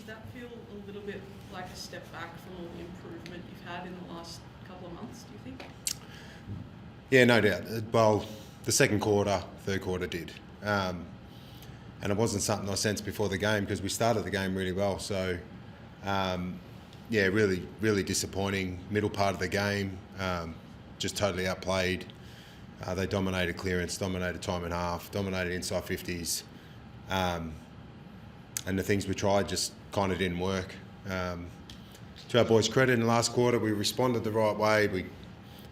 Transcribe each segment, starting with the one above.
Did that feel a little bit like a step back from all the improvement you've had in the last couple of months, do you think? Yeah, no doubt. Well, the second quarter, third quarter did. And it wasn't something I sensed before the game because we started the game really well. So, yeah, really, really disappointing. Middle part of the game, just totally outplayed. They dominated clearance, dominated time and half, dominated inside 50s. And the things we tried just kind of didn't work. To our boys' credit, in the last quarter, we responded the right way.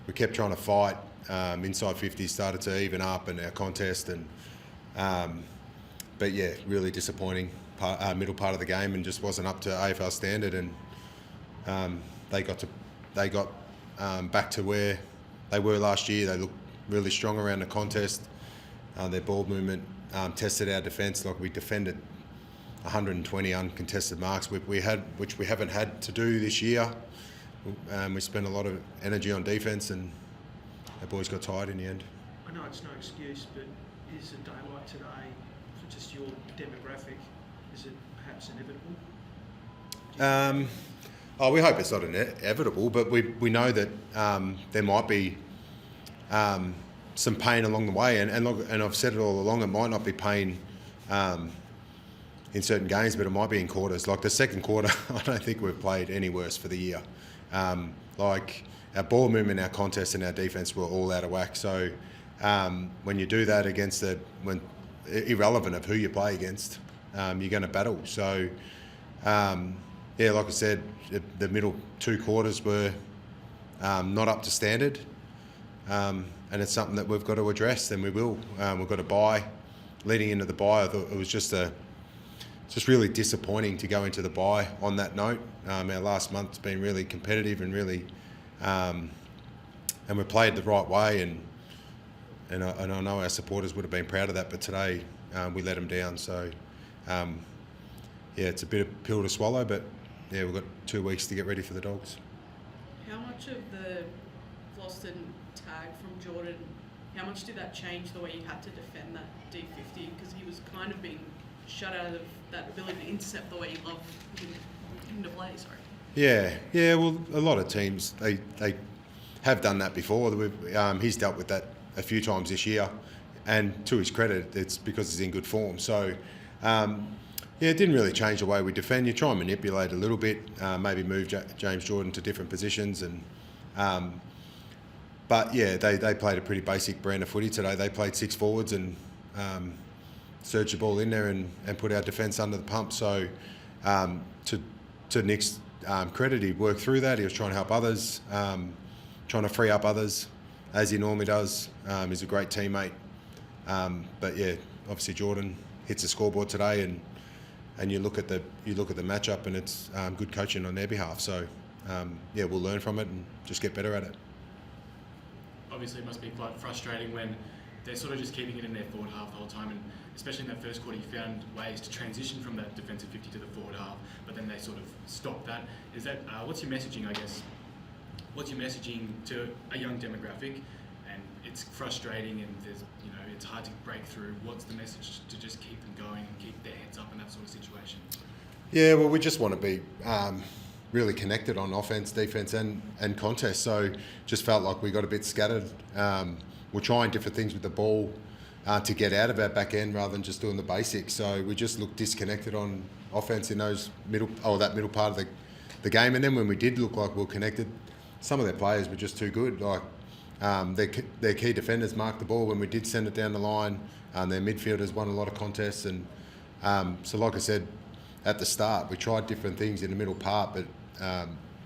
We kept trying to fight. Inside 50s started to even up in our contest. But yeah, really disappointing middle part of the game and just wasn't up to AFL standard. And they got back to where they were last year. They looked really strong around the contest. Their ball movement tested our defence. Like we defended 120 uncontested marks, which we haven't had to do this year. We spent a lot of energy on defence, and our boys got tired in the end. I know it's no excuse, but is a day like today, for just your demographic, is it perhaps inevitable? We hope it's not inevitable, but we know that there might be some pain along the way, and I've said it all along. It might not be pain in certain games, but it might be in quarters. Like the second quarter, I don't think we've played any worse for the year. Like our ball movement, our contest, and our defence were all out of whack. So when you do that against irrelevant of who you play against, you're going to battle. So yeah, like I said, the middle two quarters were not up to standard, and it's something that we've got to address, and we will. We've got to buy. Leading into the buy, I thought it was just really disappointing to go into the bye on that note. Our last month's been really competitive and really, and we played the right way, and I know our supporters would have been proud of that. But today we let them down. So yeah, it's a bit of a pill to swallow. But yeah, we've got 2 weeks to get ready for the Dogs. How much of the Floston tag from Jordan? How much did that change the way you had to defend that D50? Because he was kind of being shut out of that ability to intercept the way he loved him to play. Sorry. Yeah. Well, a lot of teams they have done that before. He's dealt with that a few times this year, and to his credit, it's because he's in good form. So yeah, it didn't really change the way we defend. You try and manipulate a little bit, maybe move James Jordan to different positions, and but yeah, they played a pretty basic brand of footy today. They played 6 forwards and surged the ball in there and put our defence under the pump. So to Nick's credit, he worked through that. He was trying to help others, trying to free up others, as he normally does. He's a great teammate. But yeah, obviously Jordan hits the scoreboard today, and you look at the matchup, and it's good coaching on their behalf. So yeah, we'll learn from it and just get better at it. Obviously, it must be quite frustrating when they're sort of just keeping it in their forward half the whole time, and especially in that first quarter, you found ways to transition from that defensive 50 to the forward half, but then they sort of stopped that. Is that what's your messaging? I guess what's your messaging to a young demographic? And it's frustrating, and there's it's hard to break through. What's the message to just keep them going and keep their heads up in that sort of situation? Yeah, well, we just want to be really connected on offense, defense, and contest. So just felt like we got a bit scattered. We're trying different things with the ball to get out of our back end rather than just doing the basics. So we just looked disconnected on offense in that middle part of the game. And then when we did look like we were connected, some of their players were just too good. Like their key defenders marked the ball when we did send it down the line. Their midfielders won a lot of contests, and so like I said at the start, we tried different things in the middle part, but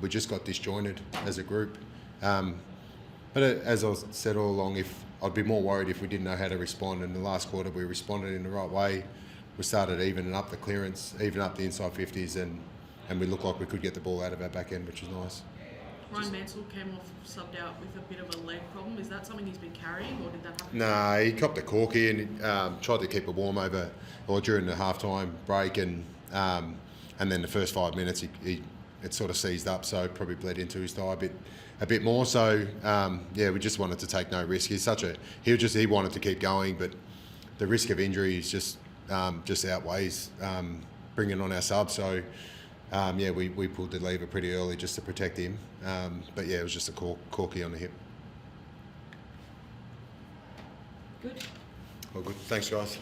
we just got disjointed as a group. But as I said all along, I'd be more worried if we didn't know how to respond. In the last quarter, we responded in the right way. We started evening up the clearance, even up the inside 50s, and we looked like we could get the ball out of our back end, which was nice. Ryan Mansell came off subbed out with a bit of a leg problem. Is that something he's been carrying, or did that happen? No, he copped a corky and tried to keep it warm during the halftime break, and then the first 5 minutes it sort of seized up, so probably bled into his thigh a bit more. So yeah, we just wanted to take no risk. He wanted to keep going, but the risk of injury is just outweighs bring in on our sub. So we pulled the lever pretty early just to protect him. But yeah, it was just a corky on the hip. Good. All good. Thanks, guys.